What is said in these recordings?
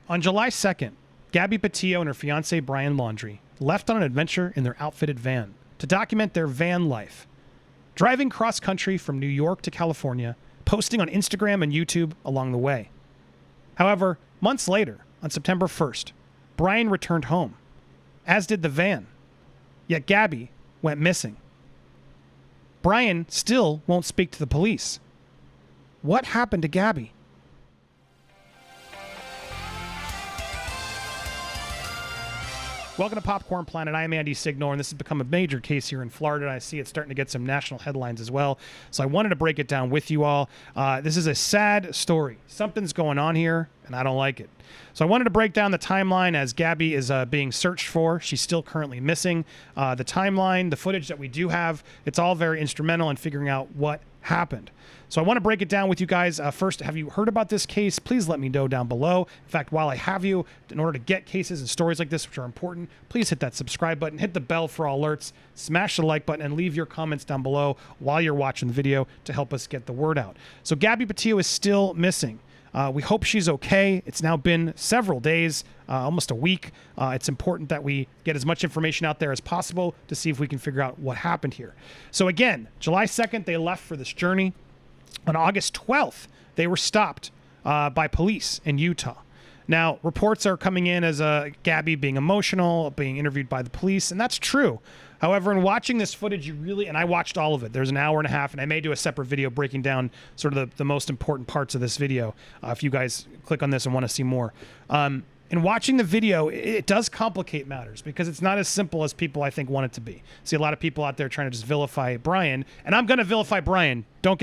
On July 2nd, Gabby Petito and her fiancé Brian Laundrie left on an adventure in their outfitted van to document their van life, driving cross-country from New York to California, posting on Instagram and YouTube along the way. However, months later, on September 1st, Brian returned home, as did the van. Yet Gabby went missing. Brian still won't speak to the police. What happened to Gabby? Welcome to Popcorn Planet. I am Andy Signor, and this has become a major case here in Florida, and I see it's starting to get some national headlines as well. So I wanted to break it down with you all. This is a sad story. Something's going on here, and I don't like it. So I wanted to break down the timeline as Gabby is being searched for. She's still currently missing. The timeline, the footage that we do have, it's all very instrumental in figuring out what happened. So I want to break it down with you guys. First, have you heard about this case? Please let me know down below. In fact, while I have you, in order to get cases and stories like this, which are important, please hit that subscribe button, hit the bell for all alerts, smash the like button, and leave your comments down below while you're watching the video to help us get the word out. So Gabby Petito is still missing. We hope she's okay. It's now been several days, almost a week. It's important that we get as much information out there as possible to see if we can figure out what happened here. So again, July 2nd, they left for this journey. On August 12th, they were stopped by police in Utah. Now, reports are coming in as Gabby being emotional, being interviewed by the police, and that's true. However, in watching this footage, and I watched all of it. There's an hour and a half, and I may do a separate video breaking down sort of the most important parts of this video if you guys click on this and want to see more. In watching the video, it does complicate matters because it's not as simple as people, I think, want it to be. See a lot of people out there trying to just vilify Brian, and I'm going to vilify Brian. Don't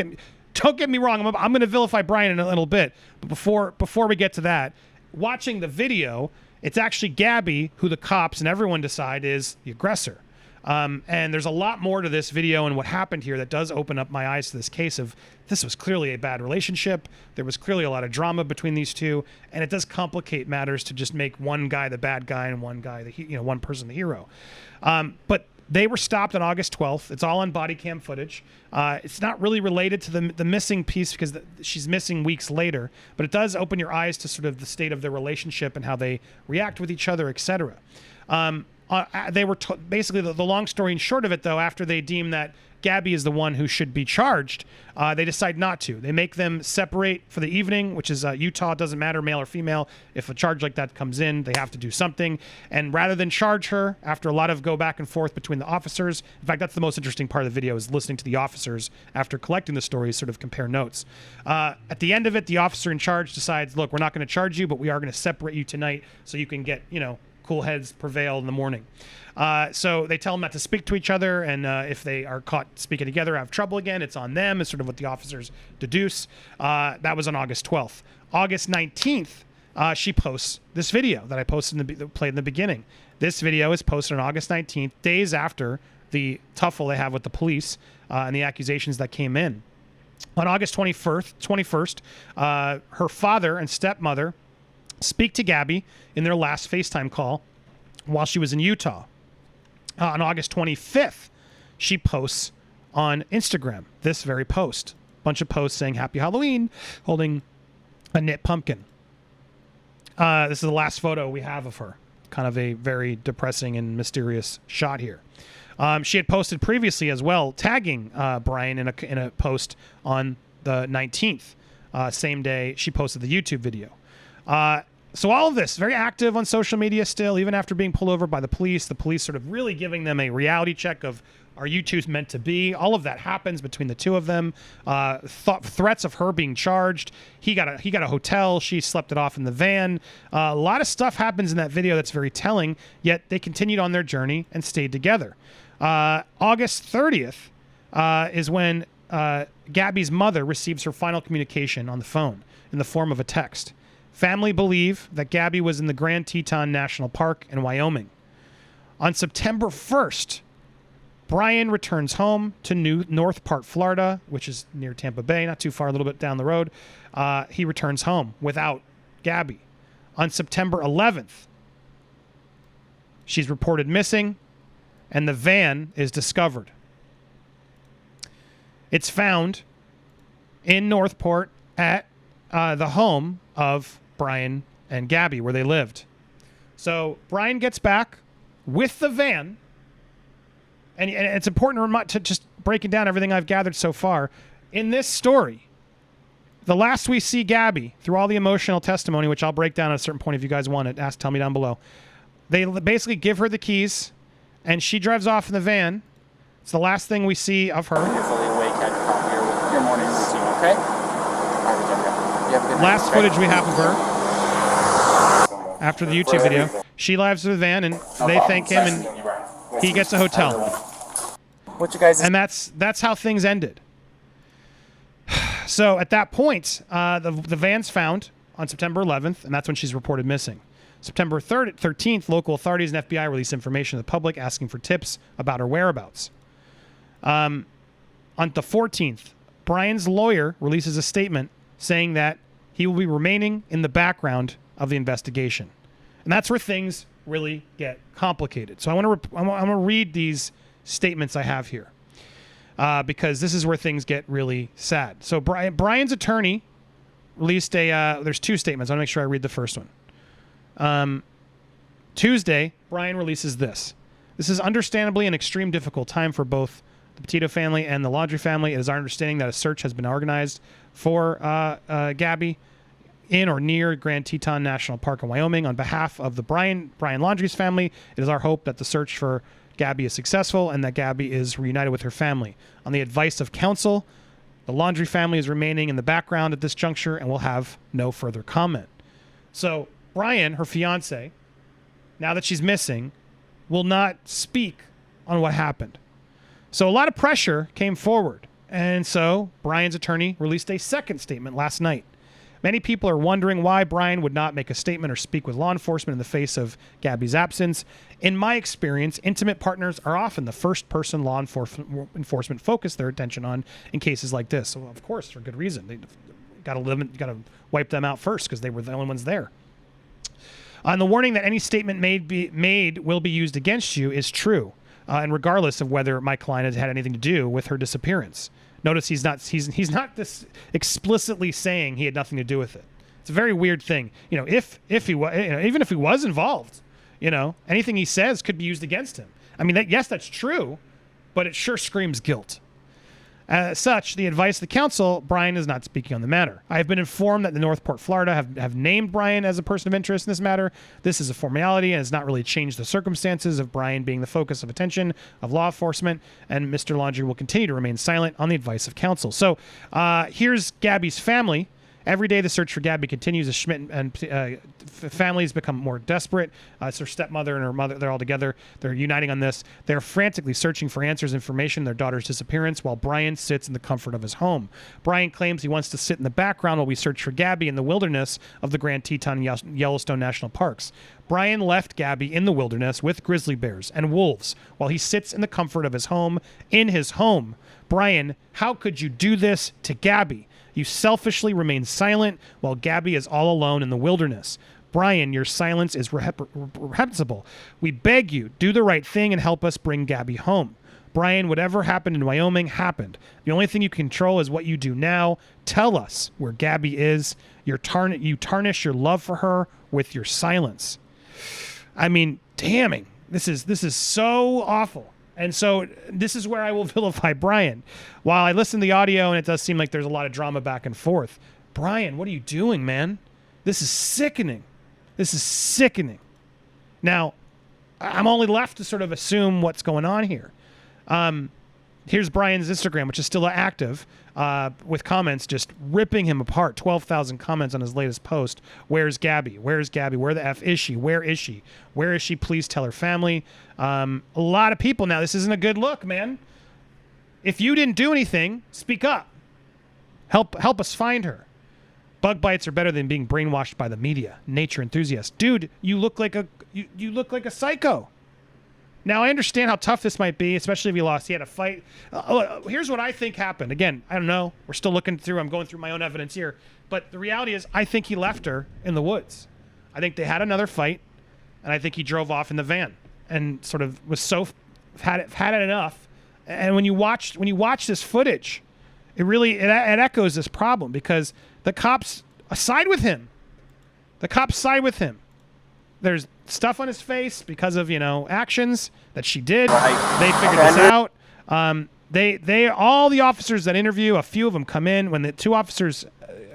get me wrong. I'm going to vilify Brian in a little bit. But before we get to that, watching the video, it's actually Gabby who the cops and everyone decide is the aggressor. And there's a lot more to this video and what happened here that does open up my eyes to this case of this was clearly a bad relationship. There was clearly a lot of drama between these two, and it does complicate matters to just make one guy the bad guy and one guy one person the hero. But they were stopped on August 12th. It's all on body cam footage. It's not really related to the missing piece because she's missing weeks later, but it does open your eyes to sort of the state of their relationship and how they react with each other, etc. They were basically the long story and short of it, though, after they deem that Gabby is the one who should be charged, they decide not to. They make them separate for the evening, which is Utah. It doesn't matter, male or female. If a charge like that comes in, they have to do something. And rather than charge her, after a lot of go back and forth between the officers, in fact, that's the most interesting part of the video is listening to the officers after collecting the stories sort of compare notes. At the end of it, the officer in charge decides, look, we're not going to charge you, but we are going to separate you tonight so you can get, cool heads prevail in the morning. So they tell them not to speak to each other, and if they are caught speaking together, have trouble again, it's on them, is sort of what the officers deduce. That was on August 12th. August 19th, she posts this video that I posted played in the beginning. This video is posted on August 19th, days after the tuffle they have with the police and the accusations that came in. On August 21st, her father and stepmother speak to Gabby in their last FaceTime call while she was in Utah. On August 25th, she posts on Instagram this very post. Bunch of posts saying Happy Halloween, holding a knit pumpkin. This is the last photo we have of her. Kind of a very depressing and mysterious shot here. She had posted previously as well, tagging Brian in a post on the 19th. Same day she posted the YouTube video. So all of this, very active on social media still, even after being pulled over by the police sort of really giving them a reality check of, are you two meant to be? All of that happens between the two of them. Threats of her being charged. He got a hotel. She slept it off in the van. A lot of stuff happens in that video that's very telling, yet they continued on their journey and stayed together. August 30th is when Gabby's mother receives her final communication on the phone in the form of a text. Family believe that Gabby was in the Grand Teton National Park in Wyoming. On September 1st, Brian returns home to North Part, Florida, which is near Tampa Bay, not too far, a little bit down the road. He returns home without Gabby. On September 11th, she's reported missing, and the van is discovered. It's found in Northport at the home of Brian and Gabby, where they lived. So Brian gets back with the van, and it's important to just breaking down everything I've gathered so far. In this story, the last we see Gabby, through all the emotional testimony, which I'll break down at a certain point if you guys want it, tell me down below. They basically give her the keys, and she drives off in the van. It's the last thing we see of her. You're fully awake, had to call your morning routine, okay? All right, you have a good night, last okay? footage we have of her after the YouTube video. She drives to the van, and they thank him, and he gets a hotel. What you guys? And that's how things ended. So at that point, the van's found on September 11th, and that's when she's reported missing. September 13th, local authorities and FBI released information to the public asking for tips about her whereabouts. On the 14th, Brian's lawyer releases a statement saying that he will be remaining in the background of the investigation. And that's where things really get complicated. So I want to read these statements I have here because this is where things get really sad. So Brian's attorney released there's two statements. I want to make sure I read the first one. Tuesday, Brian releases this. This is understandably an extreme difficult time for both the Petito family and the Laundrie family. It is our understanding that a search has been organized for Gabby in or near Grand Teton National Park in Wyoming. On behalf of the Brian Laundrie's family, it is our hope that the search for Gabby is successful and that Gabby is reunited with her family. On the advice of counsel, the Laundrie family is remaining in the background at this juncture and will have no further comment. So Brian, her fiance, now that she's missing, will not speak on what happened. So a lot of pressure came forward. And so Brian's attorney released a second statement last night. Many people are wondering why Brian would not make a statement or speak with law enforcement in the face of Gabby's absence. In my experience, intimate partners are often the first person law enforcement focus their attention on in cases like this. So of course, for good reason. They got to wipe them out first because they were the only ones there. The warning that any statement made will be used against you is true, and regardless of whether my client has had anything to do with her disappearance. Notice he's not this explicitly saying he had nothing to do with it. It's a very weird thing. If he was, even if he was involved, anything he says could be used against him. I mean, yes, that's true, but it sure screams guilt. As such, the advice of the counsel, Brian is not speaking on the matter. I have been informed that the Northport, Florida have named Brian as a person of interest in this matter. This is a formality and has not really changed the circumstances of Brian being the focus of attention of law enforcement, and Mr. Laundrie will continue to remain silent on the advice of counsel. So here's Gabby's family. Every day, the search for Gabby continues as Schmidt and families become more desperate. It's her stepmother and her mother. They're all together. They're uniting on this. They're frantically searching for answers, information, their daughter's disappearance, while Brian sits in the comfort of his home. Brian claims he wants to sit in the background while we search for Gabby in the wilderness of the Grand Teton and Yellowstone National Parks. Brian left Gabby in the wilderness with grizzly bears and wolves while he sits in the comfort of his home, in his home. Brian, how could you do this to Gabby? You selfishly remain silent while Gabby is all alone in the wilderness. Brian, your silence is reprehensible. We beg you, do the right thing and help us bring Gabby home. Brian, whatever happened in Wyoming happened. The only thing you control is what you do now. Tell us where Gabby is. You tarnish your love for her with your silence. I mean, damning. This is so awful. And so this is where I will vilify Brian. While I listen to the audio and it does seem like there's a lot of drama back and forth. Brian, what are you doing, man? This is sickening. This is sickening. Now, I'm only left to sort of assume what's going on here. Here's Brian's Instagram, which is still active, with comments just ripping him apart. 12,000 comments on his latest post. Where's Gabby? Where's Gabby? Where the F is she? Where is she? Where is she? Please tell her family. A lot of people now. This isn't a good look, man. If you didn't do anything, speak up. Help us find her. Bug bites are better than being brainwashed by the media. Nature enthusiast. Dude, you look like a psycho. Now, I understand how tough this might be, especially if he lost. He had a fight. Here's what I think happened. Again, I don't know. We're still looking through. I'm going through my own evidence here. But the reality is, I think he left her in the woods. I think they had another fight, and I think he drove off in the van and sort of was had it enough. And when you watch this footage, it echoes this problem because the cops side with him. The cops side with him. There's stuff on his face because of, actions that she did. They figured this out. They all the officers that interview, a few of them come in when the two officers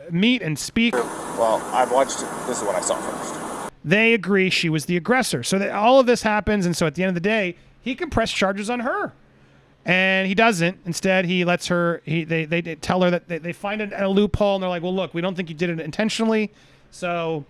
meet and speak. Well, I've watched it. This is what I saw first. They agree she was the aggressor. So all of this happens, and so at the end of the day, he can press charges on her. And he doesn't. Instead, he lets her, they tell her that they find a loophole, and they're like, well, look, we don't think you did it intentionally, so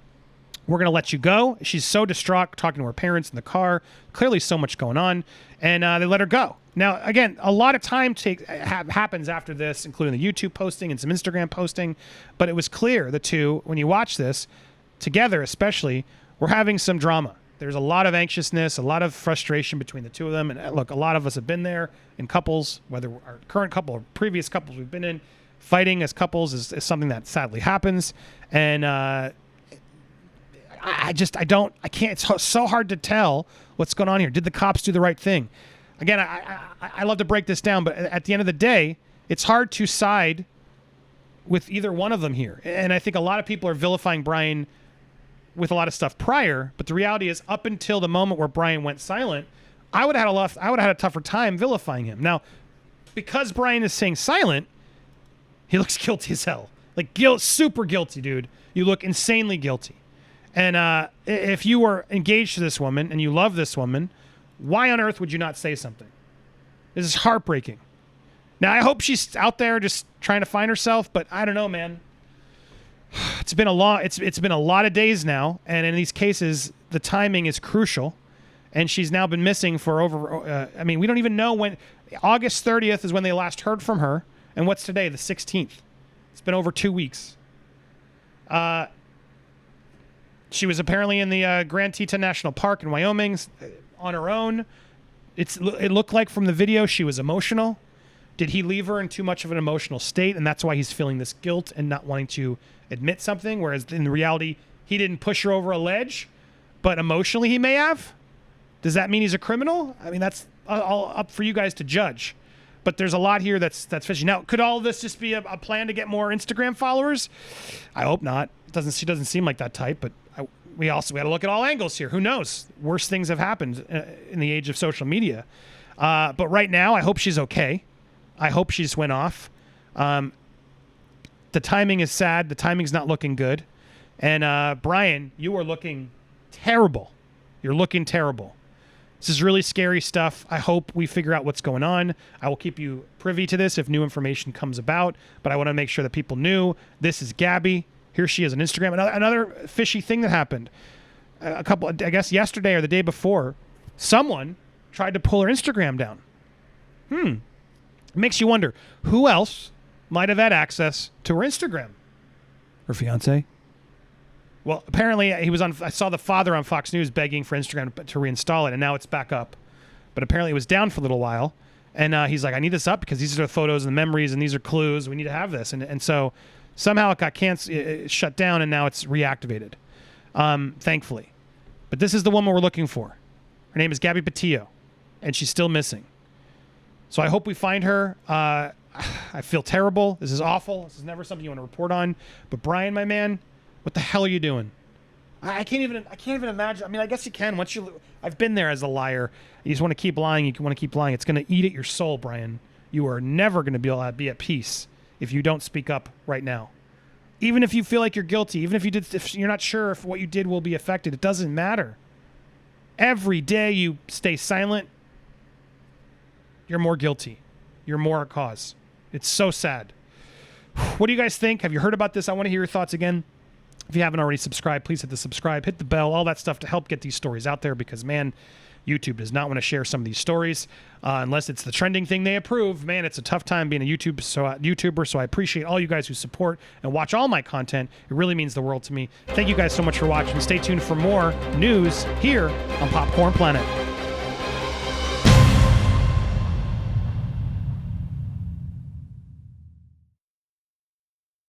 we're going to let you go. She's so distraught, talking to her parents in the car. Clearly so much going on. And they let her go. Now, again, a lot of time happens after this, including the YouTube posting and some Instagram posting. But it was clear, the two, when you watch this, together especially, we're having some drama. There's a lot of anxiousness, a lot of frustration between the two of them. And look, a lot of us have been there in couples, whether our current couple or previous couples we've been in. Fighting as couples is something that sadly happens. And I can't, it's so hard to tell what's going on here. Did the cops do the right thing? Again, I love to break this down, but at the end of the day, it's hard to side with either one of them here. And I think a lot of people are vilifying Brian with a lot of stuff prior, but the reality is up until the moment where Brian went silent, I would have had a tougher time vilifying him. Now, because Brian is saying silent, he looks guilty as hell. Like super guilty, dude. You look insanely guilty. And if you were engaged to this woman and you love this woman, why on earth would you not say something? This is heartbreaking. Now, I hope she's out there just trying to find herself, but I don't know, man. It's been a lot of days now, and in these cases, the timing is crucial. And she's now been missing for over. We don't even know when. August 30th is when they last heard from her, and what's today? The 16th. It's been over 2 weeks. She was apparently in the Grand Teton National Park in Wyoming on her own. It looked like from the video she was emotional. Did he leave her in too much of an emotional state, and that's why he's feeling this guilt and not wanting to admit something, whereas in reality, he didn't push her over a ledge, but emotionally he may have? Does that mean he's a criminal? I mean, that's all up for you guys to judge. But there's a lot here that's fishy. Now, could all of this just be a plan to get more Instagram followers? I hope not. She doesn't seem like that type, but we got to look at all angles here. Who knows? Worse things have happened in the age of social media. But right now, I hope she's okay. I hope she just went off. The timing is sad. The timing's not looking good. And Brian, you are looking terrible. You're looking terrible. This is really scary stuff. I hope we figure out what's going on. I will keep you privy to this if new information comes about. But I want to make sure that people knew this is Gabby. Here she is on Instagram. Another fishy thing that happened. I guess yesterday or the day before, someone tried to pull her Instagram down. It makes you wonder, who else might have had access to her Instagram? Her fiancé? Well, apparently I saw the father on Fox News begging for Instagram to reinstall it, and now it's back up. But apparently it was down for a little while. And he's like, I need this up because these are the photos and the memories and these are clues. We need to have this. And so somehow it got shut down, and now it's reactivated, thankfully. But this is the woman we're looking for. Her name is Gabby Petito, and she's still missing. So I hope we find her. I feel terrible. This is awful. This is never something you want to report on. But Brian, my man, what the hell are you doing? I can't even imagine. I mean, I guess you can. I've been there as a liar. You just want to keep lying. You want to keep lying. It's going to eat at your soul, Brian. You are never going to be able to be at peace if you don't speak up right now. Even if you feel like you're guilty, even if you're not sure if what you did will be affected, it doesn't matter. Every day you stay silent, you're more guilty. You're more at cause. It's so sad. What do you guys think? Have you heard about this? I want to hear your thoughts again. If you haven't already subscribed, please hit the subscribe, hit the bell, all that stuff to help get these stories out there because, man, YouTube does not want to share some of these stories unless it's the trending thing they approve. Man, it's a tough time being a YouTuber, so I appreciate all you guys who support and watch all my content. It really means the world to me. Thank you guys so much for watching. Stay tuned for more news here on Popcorn Planet.